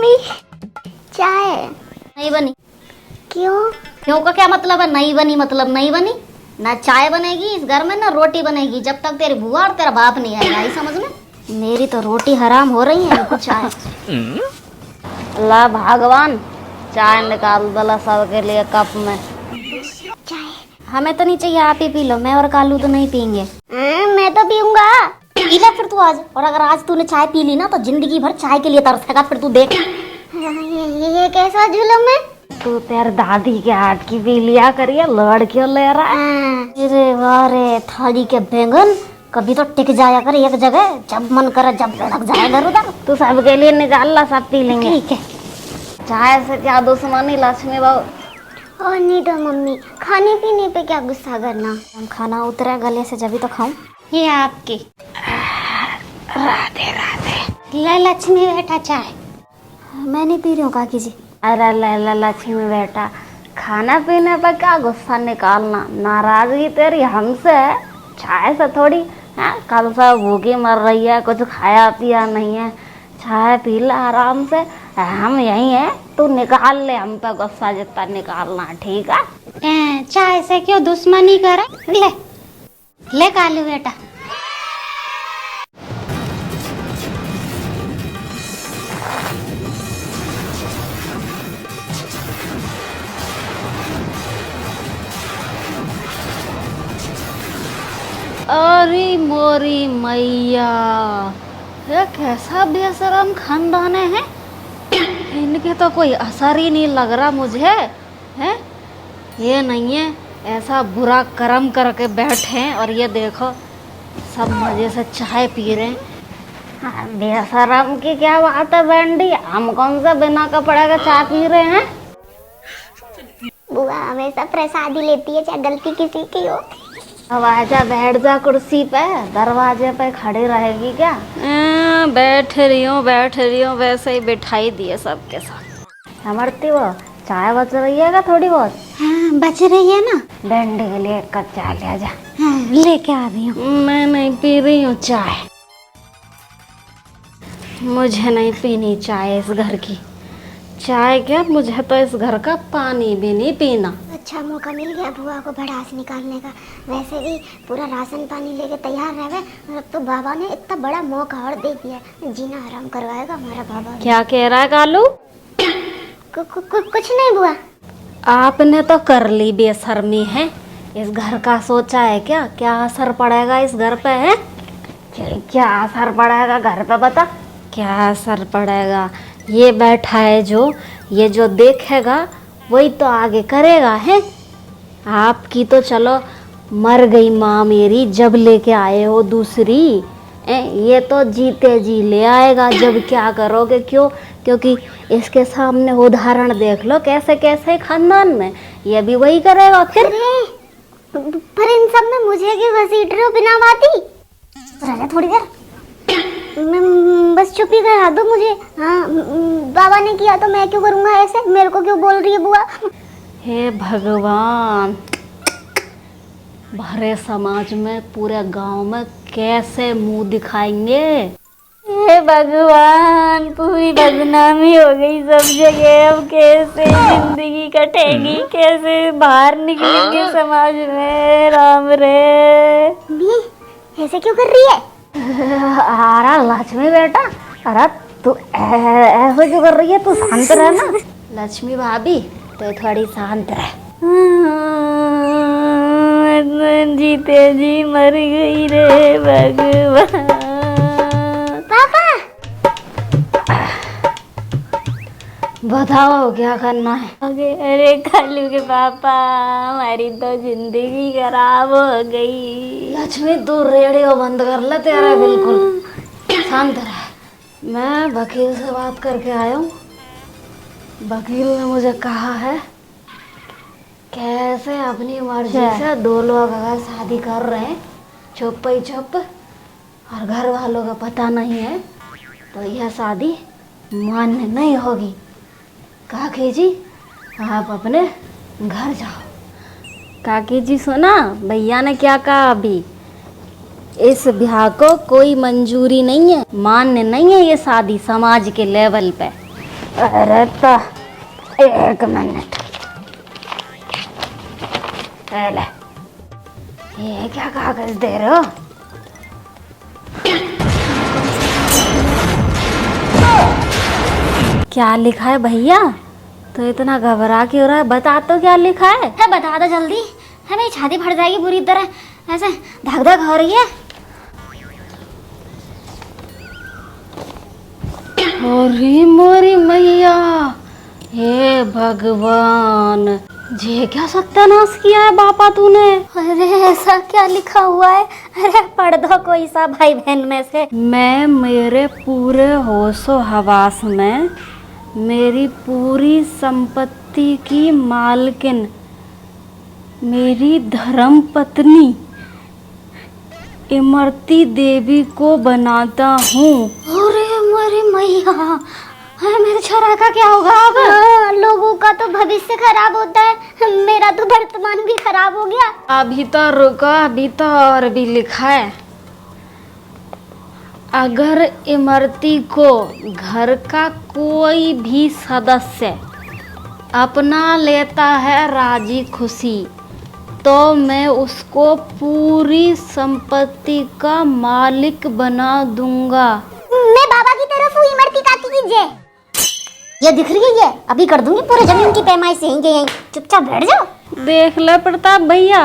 Mummy चाय नहीं बनी। क्यों? क्यों का क्या मतलब है? नहीं बनी मतलब नहीं बनी। ना चाय बनेगी इस घर में ना रोटी बनेगी जब तक तेरी बुआ और तेरा बाप नहीं आएगा। आई समझ में? मेरी तो रोटी हराम हो रही है कुछ चाय। अल्लाह भगवान चाय निकाल दला सबके लिए कप में। चाय हमें तो नहीं चाहिए, आप ही पी लो। मैं और कालू तो नहीं पियेंगे। मैं तो पीऊंगा। पी ले फिर तू आज। और अगर आज तूने चाय पी ली ना तो जिंदगी भर चाय के लिए तरसेगा। फिर तू देख। ये कैसा जुलम है? तू तेरे दादी के हाथ की पी लिया करिए, लड़ क्यों ले रहा है? अरे वाह रे थाली के बैंगन, कभी तो टिक जाया कर एक जगह, जब मन करे जब लड़क जाए इधर उधर। तू सबके लिए निकाल ला, सब पी लेंगे। ठीक है। चाय से क्या दुश्मनी लक्ष्मी बहू। और नहीं तो मम्मी, खाने पीने पे क्या गुस्सा करना। हम खाना उतरे गले से जब ही तो खाऊं। ये आपकी। राधे राधे। ले लक्ष्मी बेटा चाय। मैं नहीं पी रही हूँ काकी जी। अरे ले लक्ष्मी बेटा, खाना पीने पर क्या गुस्सा निकालना। नाराजगी तेरी हमसे है, चाय से थोड़ी है। कल से भूखी मर रही है, कुछ खाया पिया नहीं है। चाय पी ले आराम से, हम यही है। तू निकाल ले हम पे गुस्सा जितना निकालना, ठीक है? चाय से क्यों दुश्मनी करे? ले ले कालू बेटा। अरे मोरी मैया, ये कैसा बेशरम खानदान है। इनके तो कोई असर ही नहीं लग रहा मुझे है। ये नहीं है ऐसा बुरा कर्म करके बैठे हैं और ये देखो सब मजे से चाय पी रहे हैं। बेशरम की क्या बात है बैंडी, हम कौन सा बिना कपड़े का चाय पी रहे हैं? बुआ हमेशा प्रसादी लेती है, चाहे गलती किसी की हो। अब आजा बैठ जा कुर्सी पे, दरवाजे पे खड़ी रहेगी क्या? बैठ रही हूँ वैसे ही बिठाई दिए सबके साथ। समझती वो चाय बच रही है क्या थोड़ी बहुत? हाँ बच रही है ना। बैंडी के लिए एक कप चाय ले जा। हाँ लेके आ रही हूँ। मैं नहीं पी रही हूँ चाय, मुझे नहीं पीनी चाय इस घर की। चाय क्या, मुझे तो इस घर का पानी भी नहीं पीना। अच्छा मौका मिल गया बुआ को भड़ास निकालने का। वैसे भी पूरा राशन पानी लेके तैयार रहे और अब तो बाबा ने इतना बड़ा मौका और दे दिया, जीना हराम करवाएगा हमारा बाबा। क्या कह रहा है कालू? कुछ नहीं बुआ। आपने तो कर ली बेशर्मी है। इस घर का सोचा है क्या? क्या असर पड़ेगा इस घर पे है? क्या असर पड़ेगा घर पे बता? क्या असर पड़ेगा? ये बैठा है जो, ये जो देखेगा वही तो आगे करेगा है। आपकी तो चलो मर गई माँ मेरी जब लेके आए हो दूसरी। ये तो जीते जी ले आएगा जब क्या करोगे। क्यों? क्योंकि इसके सामने उदाहरण देख लो कैसे कैसे खानदान में ये भी वही करेगा फिर। पर इन सब में मुझे क्यों घसीट रहे हो बिना बाती? रह थोड़ी देर, बस चुप ही करा दो मुझे। हाँ बाबा ने किया तो मैं क्यों करूँगा ऐसे? मेरे को क्यों बोल रही है बुआ? हे भगवान, भरे समाज में पूरे गांव में कैसे मुंह दिखाएंगे? हे भगवान, पूरी बदनामी हो गई सब जगह। अब कैसे जिंदगी कटेगी, कैसे बाहर निकलेंगे समाज में? राम रे, ऐसे क्यों कर रही है? अरे लक्ष्मी बेटा, अरे तू ऐसे क्यों कर रही है? तू शांत रह ना। लक्ष्मी भाभी तो थोड़ी शांत रह। जीते जी मर गई रे भगवान। पापा बताओ क्या करना है? अरे कालू के पापा, हमारी तो जिंदगी खराब हो गई। लक्ष्मी तू रेडियो बंद कर ले तेरा, बिल्कुल शांत रह। मैं वकील से बात करके आया हूँ। वकील ने मुझे कहा है कैसे अपनी मर्जी से दो लोग अगर शादी कर रहे हैं चुप ही चुप और घर वालों का पता नहीं है तो यह शादी मान्य नहीं होगी। काकी जी आप अपने घर जाओ। काकी जी सुना भैया ने क्या कहा? अभी इस ब्याह को कोई मंजूरी नहीं है, मान्य नहीं है ये शादी समाज के लेवल पे। अरे तो 1 मिनट। ले, ये क्या कागज दे रहे हो? क्या लिखा है भैया? तो इतना घबरा क्यों रहा है? बता तो क्या लिखा है? बता दो जल्दी, है मेरी छाती फट जाएगी बुरी तरह, ऐसे धक धक हो रही है। अरे मोरी मैया, हे भगवान, ये क्या सत्यानाश किया है बापा तूने? अरे ऐसा क्या लिखा हुआ है? अरे पढ़ दो कोई सा भाई बहन में से। मैं मेरे पूरे होशो हवास में मेरी पूरी संपत्ति की मालकिन, मेरी धर्म पत्नी इमरती देवी को बनाता हूँ। अरे मेरी मैया, मेरे छोरा का क्या होगा अब? लोगों का तो भविष्य खराब होता है, मेरा तो वर्तमान भी खराब हो गया। अभी तो रुका, अभी तो और भी लिखा है। अगर इमरती को घर का कोई भी सदस्य अपना लेता है राजी खुशी, तो मैं उसको पूरी संपत्ति का मालिक बना दूंगा। मैं बाबा की तरफ हूँ, इमरती काकी कीजिए। ये दिख रही है, ये अभी कर दूंगी पूरे जमीन की पैमाइश से। यहीं चुपचाप बैठ जाओ। देख ले प्रताप भैया,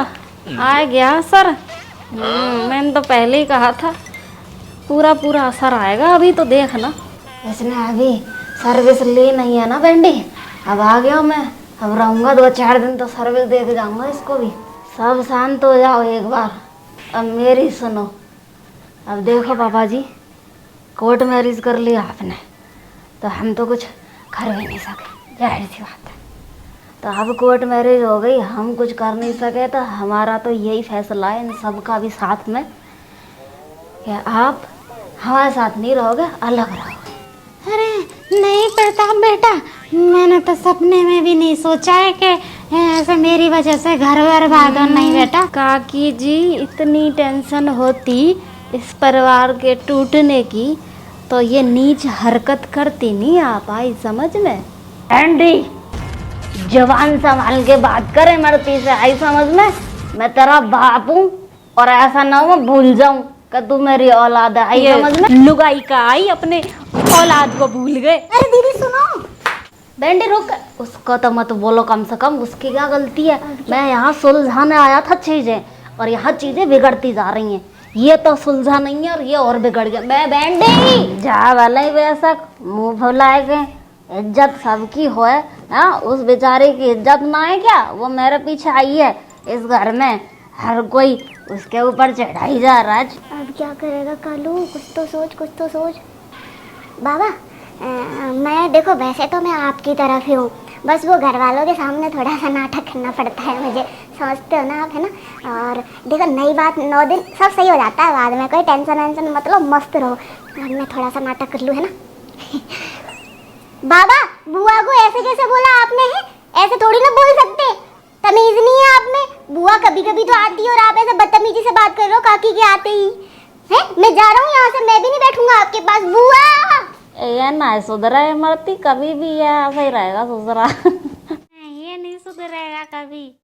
आ गया सर। मैंने तो पहले ही कहा था पूरा पूरा असर आएगा। अभी तो देख ना, इसने अभी सर्विस ली नहीं है ना बेंडी। अब आ गया मैं, अब रहूँगा 2-4 दिन तो सर्विस दे के जाऊँगा इसको भी। सब शांत हो जाओ एक बार, अब मेरी सुनो। अब देखो पापा जी, कोर्ट मैरिज कर लिया आपने, तो हम तो कुछ कर भी नहीं सके, जाहिर सी बात है। तो अब कोर्ट मैरिज हो गई, हम कुछ कर नहीं सके, तो हमारा तो यही फैसला है इन सब का भी साथ में कि आप हमारे साथ नहीं रहोगे, अलग रहोगे। अरे नहीं प्रताप बेटा, मैंने तो सपने में भी नहीं सोचा है कि ऐसे मेरी वजह से घर बर्बाद हो। नहीं बेटा। काकी जी, इतनी टेंशन होती इस परिवार के टूटने की तो ये नीच हरकत करती नहीं आप आई समझ में। एंडी, जवान संभाल के बात करे मरती से, आई समझ में। मैं तेरा बाप हूँ और ऐसा ना हो मैं भूल जाऊं कि तू मेरी औलाद है, आई समझ में। लुगाई का आई अपने औलाद को भूल गए। अरे दीदी सुनो। बेंडी रुक, उसको तो मत बोलो, कम से कम उसकी क्या गलती है। मैं यहाँ सुलझाने आया था चीजें, और यहाँ चीजें बिगड़ती जा रही हैं। ये तो सुलझा नहीं है और ये और बिगड़ गया। मैं बेंडी जा वाला ही बेशक मुंह फुलाए गए, इज्जत सबकी हो है ना, उस बेचारे की इज्जत ना है क्या? वो मेरे पीछे आई है इस घर में, हर कोई उसके ऊपर चढ़ाई जा रहा है। अब क्या करेगा कालू? कुछ तो सोच, कुछ तो सोच। बाबा मैं देखो, वैसे तो मैं आपकी तरफ ही हूँ, बस वो घर वालों के सामने थोड़ा सा नाटक करना पड़ता है मुझे, समझते हो ना आप, है ना। और देखो नई बात, 9 दिन सब सही हो जाता है बाद में, कोई टेंशन वेंशन मतलब मस्त रहो। अब मैं थोड़ा सा नाटक कर लूँ, है ना। बाबा, बुआ को ऐसे कैसे बोला आपने? है ऐसे थोड़ी ना बोल सकते, तमीज नहीं है आप में। बुआ कभी कभी तो आती है और आप ऐसे बदतमीजी से बात कर रहे हो काकी के आते ही। है मैं जा रहा हूँ यहाँ से, मैं भी नहीं बैठूंगा आपके पास। बुआ ये ना सुधरा है मरती, कभी भी ये ऐसा ही रहेगा सुधरा। ये नहीं सुधरेगा कभी।